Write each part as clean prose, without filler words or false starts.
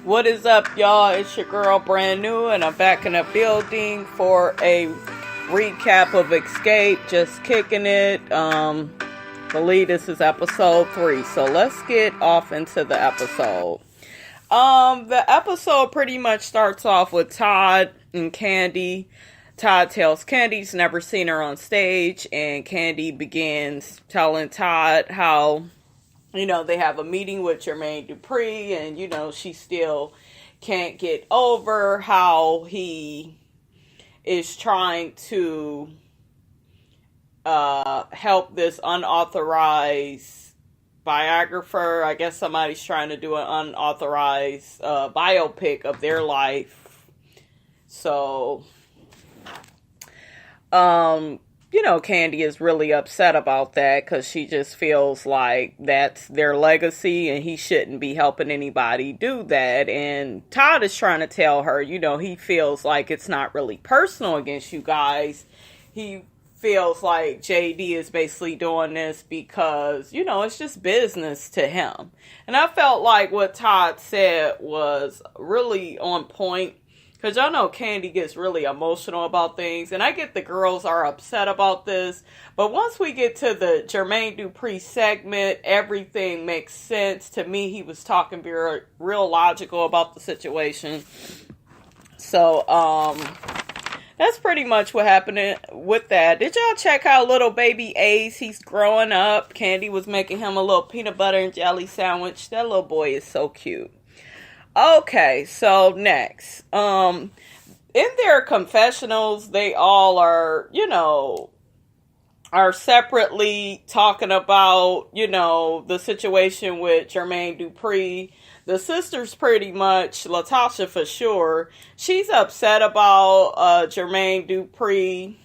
What is up, y'all? It's your girl, Brand New, and I'm back in the building for a recap of Xscape. Just kicking it. Believe this is episode 3. So let's get off into the episode. The episode pretty much starts off with Todd and Candy. Todd tells Candy he's never seen her on stage, and Candy begins telling Todd how, they have a meeting with Jermaine Dupri, and, she still can't get over how he is trying to help this unauthorized biographer. I guess somebody's trying to do an unauthorized biopic of their life. So, Candy is really upset about that because she just feels like that's their legacy and he shouldn't be helping anybody do that. And Todd is trying to tell her, he feels like it's not really personal against you guys. He feels like JD is basically doing this because, it's just business to him. And I felt like what Todd said was really on point. Because y'all know Candy gets really emotional about things. And I get the girls are upset about this. But once we get to the Jermaine Dupri segment, everything makes sense. To me, he was talking very real logical about the situation. So, that's pretty much what happened with that. Did y'all check out little baby Ace? He's growing up. Candy was making him a little peanut butter and jelly sandwich. That little boy is so cute. Okay, so next. In their confessionals, they all are, are separately talking about, the situation with Jermaine Dupri. The sister's pretty much, Latasha for sure, she's upset about Jermaine Dupri,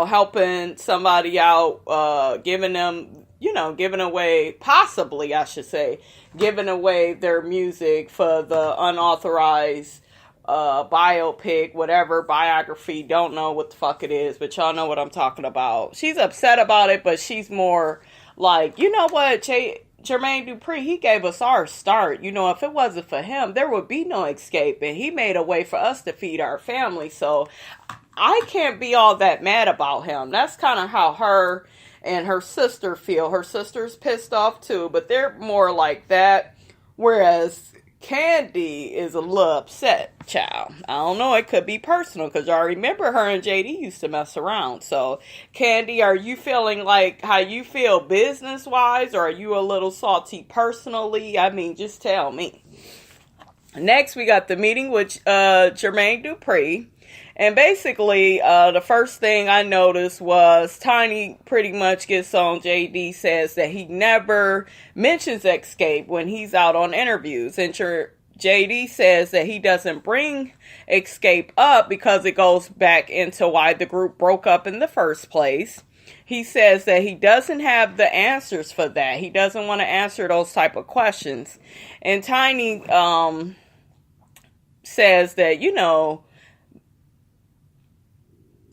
helping somebody out, giving them, giving away, possibly, I should say, giving away their music for the unauthorized biopic, whatever, biography, don't know what the fuck it is, but y'all know what I'm talking about. She's upset about it, but she's more like, you know what, Jermaine Dupri, he gave us our start. If it wasn't for him, there would be no Xscape, and he made a way for us to feed our family, so I can't be all that mad about him. That's kind of how her and her sister feel. Her sister's pissed off too, but they're more like that. Whereas Candy is a little upset, child. I don't know, it could be personal because I remember her and JD used to mess around. So, Candy, are you feeling like how you feel business-wise, or are you a little salty personally? I mean, just tell me. Next, we got the meeting with Jermaine Dupri. And basically, the first thing I noticed was Tiny pretty much gets on JD, says that he never mentions Xscape when he's out on interviews. And JD says that he doesn't bring Xscape up because it goes back into why the group broke up in the first place. He says that he doesn't have the answers for that. He doesn't want to answer those type of questions. And Tiny says that,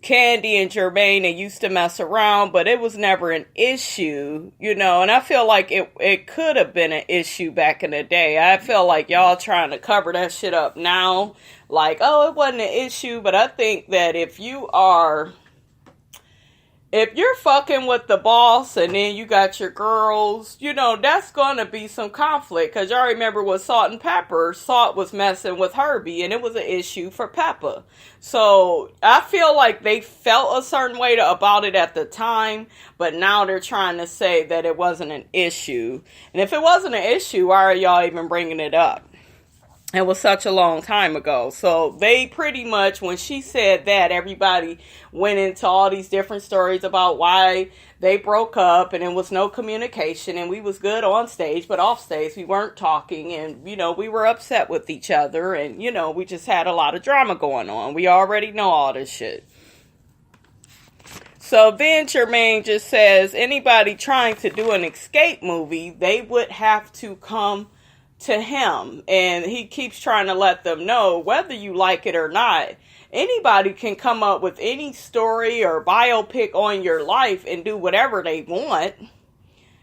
Candy and Jermaine, they used to mess around, but it was never an issue, and I feel like it could have been an issue back in the day. I feel like y'all trying to cover that shit up now, like, oh, it wasn't an issue, but I think that if you're fucking with the boss and then you got your girls, that's going to be some conflict. Because y'all remember with Salt and Pepper, Salt was messing with Herbie and it was an issue for Pepper. So I feel like they felt a certain way about it at the time, but now they're trying to say that it wasn't an issue. And if it wasn't an issue, why are y'all even bringing it up? It was such a long time ago. So they pretty much, when she said that, everybody went into all these different stories about why they broke up and there was no communication and we was good on stage, but off stage we weren't talking and, we were upset with each other and, we just had a lot of drama going on. We already know all this shit. So then Jermaine just says anybody trying to do an Xscape movie, they would have to come to him, and he keeps trying to let them know whether you like it or not, anybody can come up with any story or biopic on your life and do whatever they want.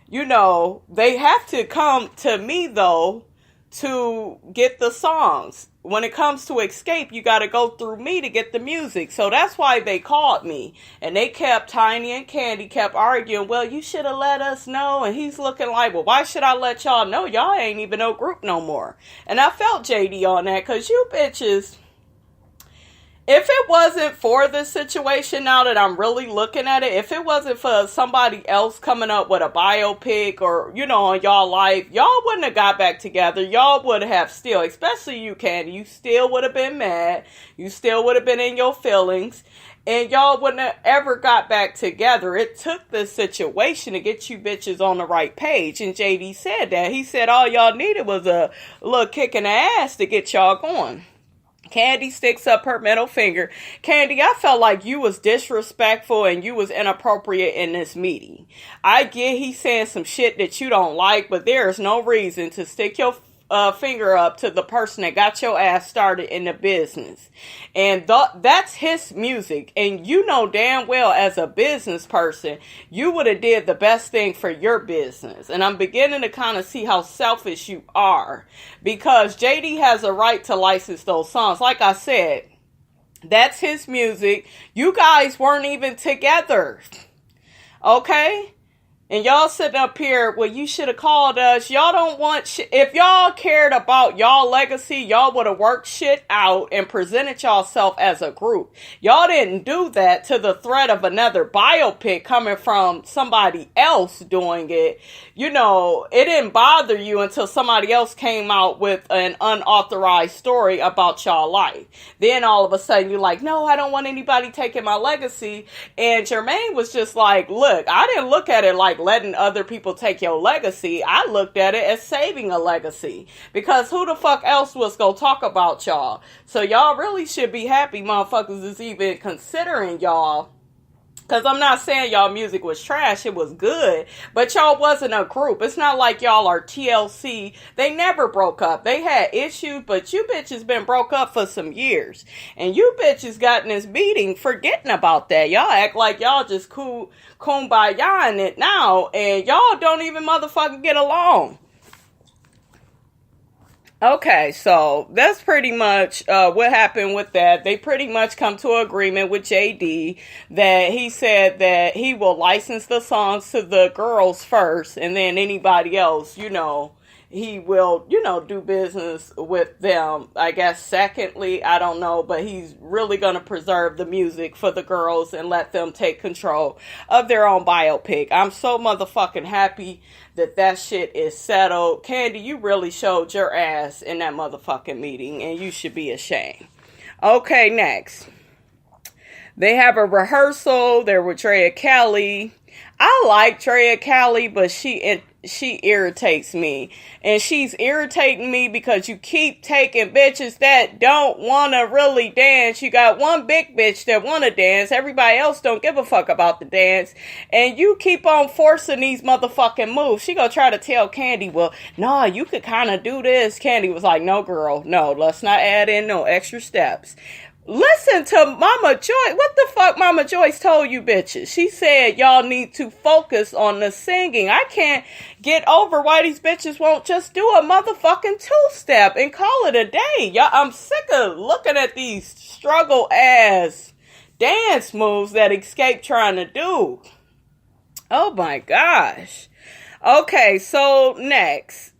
they have to come to me, though, to get the songs. When it comes to Xscape, you got to go through me to get the music. So that's why they called me. And they kept, Tiny and Candy kept arguing, well, you should have let us know. And he's looking like, well, why should I let y'all know? Y'all ain't even no group no more. And I felt JD on that, because you bitches, if it wasn't for this situation, now that I'm really looking at it, if it wasn't for somebody else coming up with a biopic or, on y'all life, y'all wouldn't have got back together. Y'all would have still, especially you, Candy, you still would have been mad. You still would have been in your feelings. And y'all wouldn't have ever got back together. It took this situation to get you bitches on the right page. And JD said that. He said all y'all needed was a little kick in the ass to get y'all going. Candy sticks up her middle finger. Candy, I felt like you was disrespectful and you was inappropriate in this meeting. I get he's saying some shit that you don't like, but there's no reason to stick your finger up to the person that got your ass started in the business. And that's his music. And you know damn well, as a business person, you would have did the best thing for your business. And I'm beginning to kind of see how selfish you are, because JD has a right to license those songs. Like I said, that's his music. You guys weren't even together. Okay? And y'all sitting up here, well, you should have called us. Y'all don't want if y'all cared about y'all legacy, y'all would have worked shit out and presented y'allself as a group. Y'all didn't do that to the threat of another biopic coming from somebody else doing it. It didn't bother you until somebody else came out with an unauthorized story about y'all life. Then all of a sudden you're like, no, I don't want anybody taking my legacy. And Jermaine was just like, look, I didn't look at it like letting other people take your legacy. I looked at it as saving a legacy, because who the fuck else was gonna talk about y'all? So y'all really should be happy motherfuckers is even considering y'all. Because I'm not saying y'all music was trash. It was good. But y'all wasn't a group. It's not like y'all are TLC. They never broke up. They had issues, but you bitches been broke up for some years. And you bitches got in this meeting forgetting about that. Y'all act like y'all just kumbaya in it now. And y'all don't even motherfucking get along. Okay, so that's pretty much what happened with that. They pretty much come to an agreement with JD that he said that he will license the songs to the girls first, and then anybody else, he will, do business with them, I guess, secondly. I don't know, but he's really going to preserve the music for the girls and let them take control of their own biopic. I'm so motherfucking happy that shit is settled. Candy, you really showed your ass in that motherfucking meeting, and you should be ashamed. Okay, next. They have a rehearsal. They're with Drea Kelly. I like Drea Kelly, but she irritates me. And she's irritating me because you keep taking bitches that don't want to really dance. You got one big bitch that want to dance. Everybody else don't give a fuck about the dance. And you keep on forcing these motherfucking moves. She gonna try to tell Candy, well, nah, you could kind of do this. Candy was like, no, girl, no, let's not add in no extra steps. Listen to Mama Joyce. What the fuck Mama Joyce told you bitches? She said y'all need to focus on the singing. I can't get over why these bitches won't just do a motherfucking two-step and call it a day. Y'all, I'm sick of looking at these struggle ass dance moves that Xscape trying to do. Oh my gosh. Okay, so next.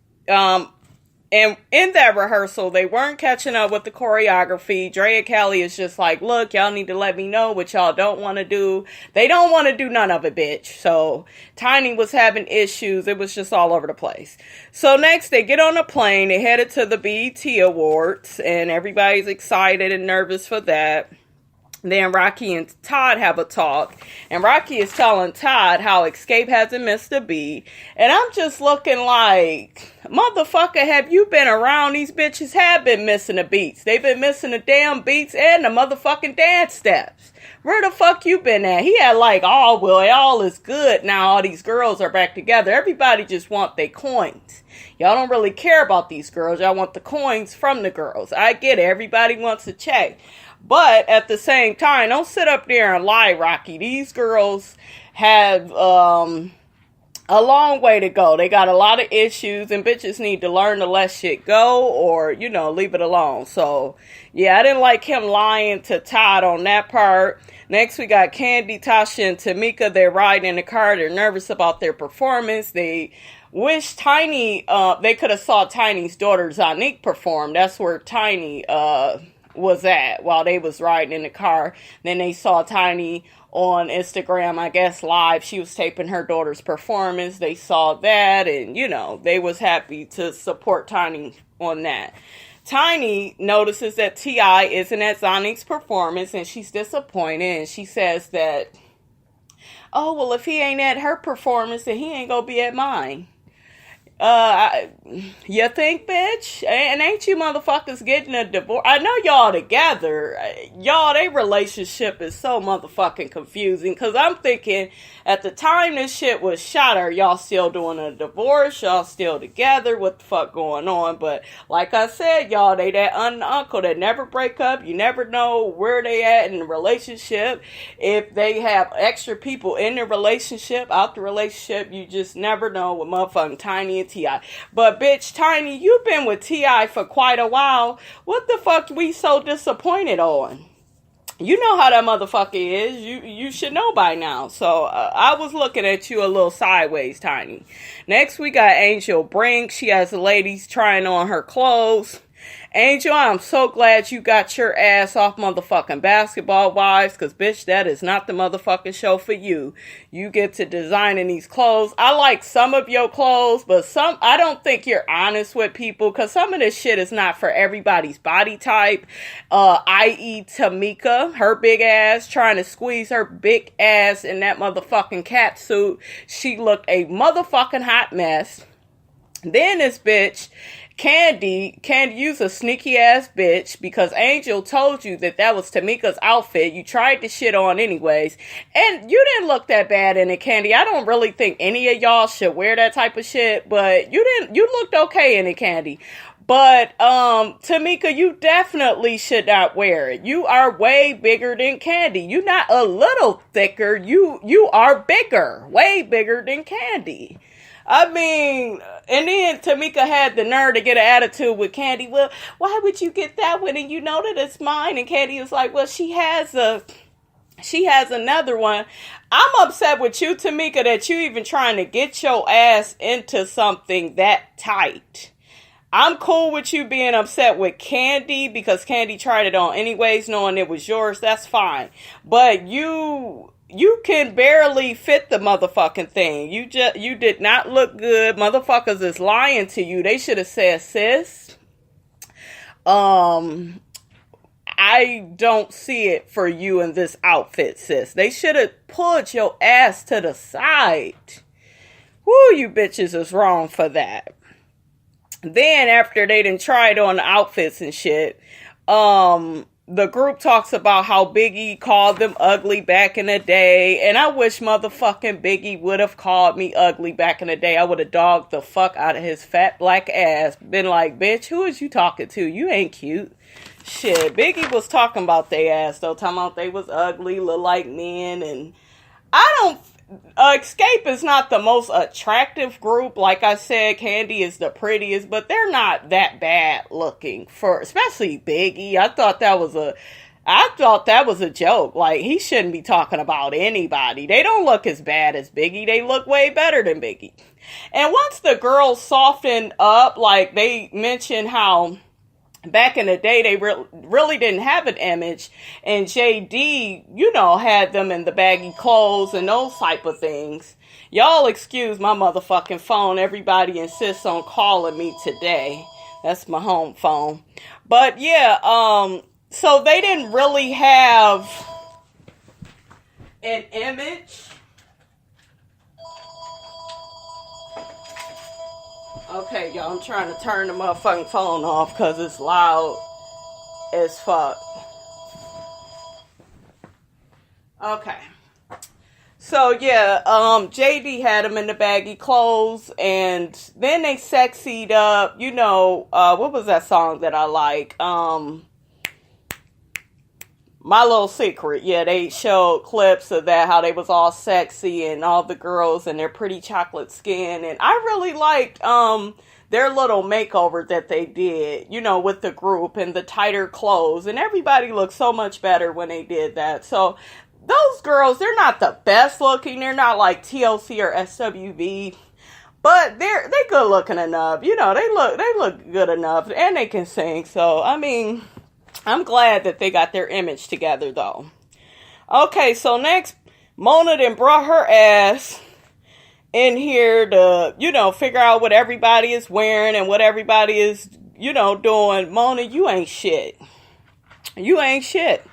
And in that rehearsal, they weren't catching up with the choreography. Drea Kelly is just like, look, y'all need to let me know what y'all don't want to do. They don't want to do none of it, bitch. So Tiny was having issues. It was just all over the place. So next, they get on a plane. They headed to the BET Awards, and everybody's excited and nervous for that. Then Rocky and Todd have a talk, and Rocky is telling Todd how Xscape hasn't missed a beat, and I'm just looking like, motherfucker, have you been around? These bitches have been missing the beats. They've been missing the damn beats and the motherfucking dance steps. Where the fuck you been at? He had like, oh, well, all is good now. All these girls are back together. Everybody just want their coins. Y'all don't really care about these girls. Y'all want the coins from the girls. I get it. Everybody wants a check. But at the same time, don't sit up there and lie, Rocky. These girls have a long way to go. They got a lot of issues, and bitches need to learn to let shit go or, leave it alone. So, yeah, I didn't like him lying to Todd on that part. Next, we got Candy, Tasha, and Tamika. They're riding in the car. They're nervous about their performance. They wish Tiny, they could have saw Tiny's daughter, Zanique, perform. That's where Tiny, was at while they was riding in the car. Then they saw Tiny on Instagram, I guess, live. She was taping her daughter's performance. They saw that, and, they was happy to support Tiny on that. Tiny notices that T.I. isn't at Zanique's performance, and she's disappointed, and she says that, oh, well, if he ain't at her performance, then he ain't gonna be at mine. You think, bitch? And ain't you motherfuckers getting a divorce? I know y'all together. Y'all, they relationship is so motherfucking confusing. Because I'm thinking, at the time this shit was shot, are y'all still doing a divorce? Y'all still together? What the fuck going on? But like I said, y'all, they that uncle that never break up. You never know where they at in the relationship. If they have extra people in the relationship, out the relationship, you just never know with motherfucking Tiny and T.I. But bitch, Tiny, you've been with T.I. for quite a while. What the fuck we so disappointed on? You know how that motherfucker is. You should know by now. So I was looking at you a little sideways, Tiny. Next we got Angel Brink. She has the ladies trying on her clothes. Angel, I'm so glad you got your ass off motherfucking Basketball Wives, because, bitch, that is not the motherfucking show for you. You get to designing these clothes. I like some of your clothes, but some, I don't think you're honest with people, because some of this shit is not for everybody's body type, i.e. Tamika, her big ass, trying to squeeze her big ass in that motherfucking cat suit. She looked a motherfucking hot mess. Then this bitch, Candy used a sneaky ass bitch because Angel told you that was Tamika's outfit. You tried to shit on anyways. And you didn't look that bad in it, Candy. I don't really think any of y'all should wear that type of shit, but you looked okay in it, Candy. But, Tamika, you definitely should not wear it. You are way bigger than Candy. You're not a little thicker. You are bigger. Way bigger than Candy. I mean, and then Tamika had the nerve to get an attitude with Candy. Well, why would you get that one? And you know that it's mine. And Candy was like, well, she has another one. I'm upset with you, Tamika, that you even trying to get your ass into something that tight. I'm cool with you being upset with Candy because Candy tried it on anyways, knowing it was yours. That's fine. But you can barely fit the motherfucking thing. You did not look good. Motherfuckers is lying to you. They should have said, sis, I don't see it for you in this outfit, sis. They should have pulled your ass to the side. Woo, you bitches is wrong for that. Then after they done tried on the outfits and shit, the group talks about how Biggie called them ugly back in the day. And I wish motherfucking Biggie would have called me ugly back in the day. I would have dogged the fuck out of his fat black ass. Been like, bitch, who is you talking to? You ain't cute. Shit, Biggie was talking about they ass, though. Talking about they was ugly, look like men. And Xscape is not the most attractive group. Like I said, Candy is the prettiest, but they're not that bad looking especially Biggie. I thought that was a joke. Like, he shouldn't be talking about anybody. They don't look as bad as Biggie. They look way better than Biggie. And once the girls softened up, like they mentioned how back in the day, they really didn't have an image. And JD, had them in the baggy clothes and those type of things. Y'all excuse my motherfucking phone. Everybody insists on calling me today. That's my home phone. But yeah, so they didn't really have an image. Okay, y'all, I'm trying to turn the motherfucking phone off because it's loud as fuck. Okay. So, yeah, JD had him in the baggy clothes, and then they sexied up, what was that song that I like? My Little Secret. Yeah, they showed clips of that, how they was all sexy and all the girls and their pretty chocolate skin. And I really liked their little makeover that they did, you know, with the group and the tighter clothes. And everybody looked so much better when they did that. So those girls, they're not the best looking. They're not like TLC or SWV. But they good looking enough. You know, they look good enough. And they can sing. So, I mean, I'm glad that they got their image together, though. Okay, so next, Mona then brought her ass in here to, you know, figure out what everybody is wearing and what everybody is, you know, doing. Mona, you ain't shit. You ain't shit.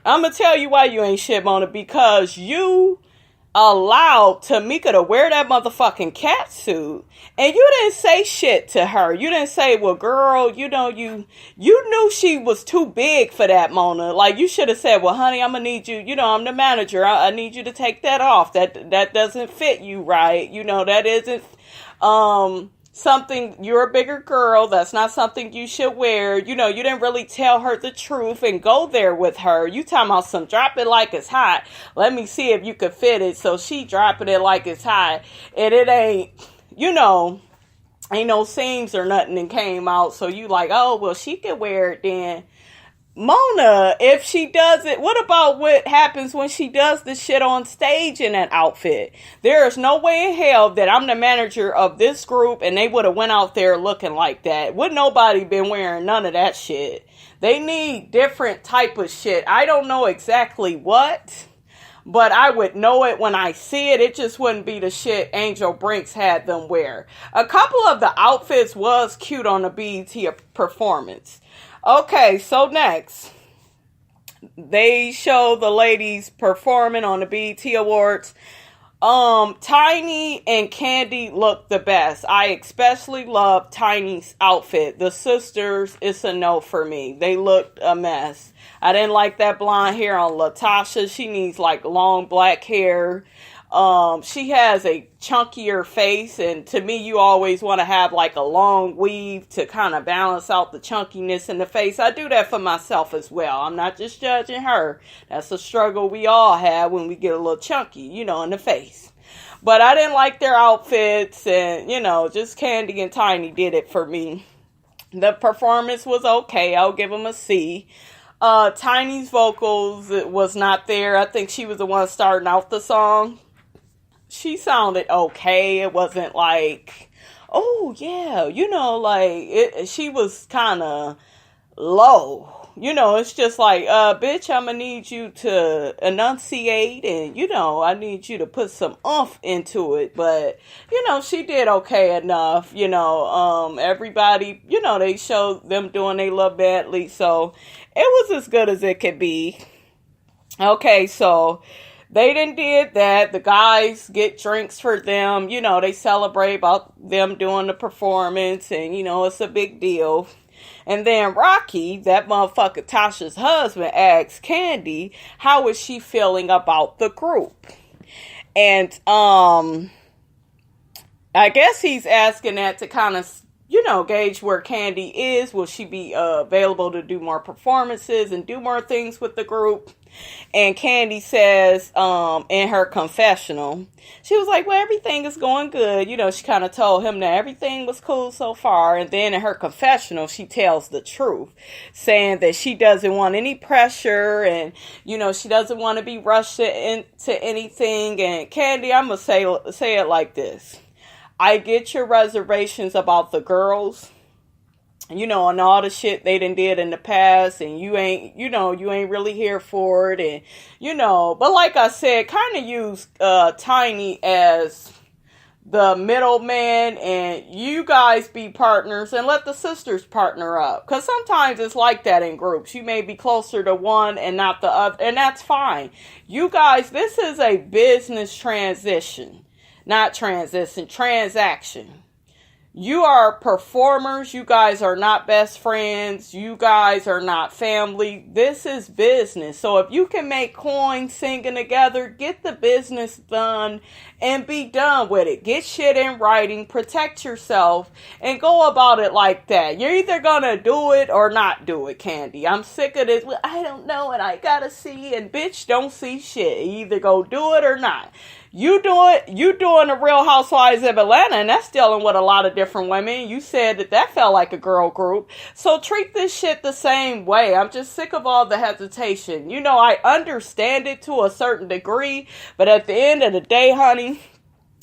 I'm going to tell you why you ain't shit, Mona, because you allowed Tamika to wear that motherfucking cat suit and you didn't say shit to her. You didn't say, well, girl, you know, you knew she was too big for that, Mona. Like, you should have said, well, honey, I'm gonna need you, you know, I'm the manager, I need you to take that off. That doesn't fit you right. You know, that isn't something, you're a bigger girl, that's not something you should wear. You know, you didn't really tell her the truth and go there with her. You talking about some drop it like it's hot. Let me see if you could fit it. So she dropping it like it's hot. And it ain't, you know, ain't no seams or nothing that came out. So you like, oh, well, she could wear it then. Mona, if she does it, what about what happens when she does the shit on stage in that outfit? There is no way in hell that I'm the manager of this group and they would have went out there looking like that. Would nobody been wearing none of that shit? They need different type of shit. I don't know exactly what, but I would know it when I see it. It just wouldn't be the shit Angel Brinks had them wear. A couple of the outfits was cute on the BET performance. Okay, so next, they show the ladies performing on the BET Awards. Tiny and Candy look the best. I especially love Tiny's outfit. The sisters, it's a no for me. They looked a mess. I didn't like that blonde hair on Latasha. She needs like long black hair. She has a chunkier face, and to me, you always want to have like a long weave to kind of balance out the chunkiness in the face. I do that for myself as well. I'm not just judging her. That's a struggle we all have when we get a little chunky, you know, in the face. But I didn't like their outfits, and, you know, just Candy and Tiny did it for me. The performance was okay. I'll give them a C. Tiny's vocals was not there. I think she was the one starting out the song. She sounded okay. It wasn't like, oh yeah, you know, like she was kind of low. You know, it's just like, bitch, I'm gonna need you to enunciate, and you know, I need you to put some oomph into it. But you know, she did okay enough. You know, everybody, you know, they showed them doing they love badly, so it was as good as it could be. Okay, so they done did that. The guys get drinks for them. You know, they celebrate about them doing the performance. And, you know, it's a big deal. And then Rocky, that motherfucker Tasha's husband, asks Candy, how is she feeling about the group? And, I guess he's asking that to kind of, you know, gauge where Candy is. Will she be available to do more performances and do more things with the group? And Candy says, in her confessional, she was like, well, everything is going good. You know, she kind of told him that everything was cool so far. And then in her confessional, she tells the truth, saying that she doesn't want any pressure and, you know, she doesn't want to be rushed into anything. And Candy, I'm going to say it like this. I get your reservations about the girls, you know, and all the shit they done did in the past, and you ain't really here for it, and, you know, but like I said, kind of use Tiny as the middleman, and you guys be partners, and let the sisters partner up, because sometimes it's like that in groups. You may be closer to one and not the other, and that's fine. You guys, this is a business transaction. You are performers. You guys are not best friends. You guys are not family. This is business. So if you can make coins singing together, get the business done and be done with it. Get shit in writing, protect yourself, and go about it like that. You're either gonna do it or not do it, Candy. I'm sick of this. Well, I don't know and I gotta see, and bitch, don't see shit. You either go do it or not. You doing the Real Housewives of Atlanta, and that's dealing with a lot of different women. You said that felt like a girl group. So treat this shit the same way. I'm just sick of all the hesitation. You know, I understand it to a certain degree, but at the end of the day, honey,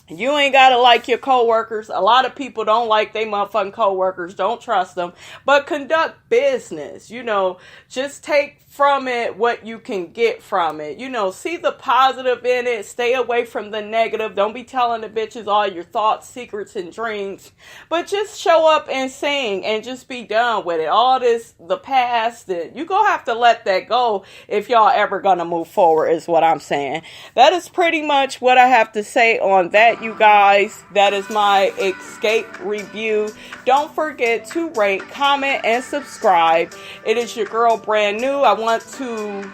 you ain't gotta like your coworkers. A lot of people don't like their motherfucking coworkers. Don't trust them. But conduct business. You know, just take from it what you can get from it. You know, see the positive in it. Stay away from the negative. Don't be telling the bitches all your thoughts, secrets, and dreams. But just show up and sing and just be done with it. All this, the past, you gonna have to let that go if y'all ever gonna move forward, is what I'm saying. That is pretty much what I have to say on that, you guys. That is my Xscape review. Don't forget to rate, comment, and subscribe. It is your girl, Brand New. I want to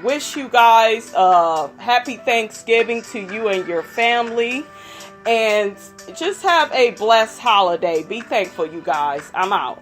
wish you guys a happy Thanksgiving to you and your family. And just have a blessed holiday. Be thankful, you guys. I'm out.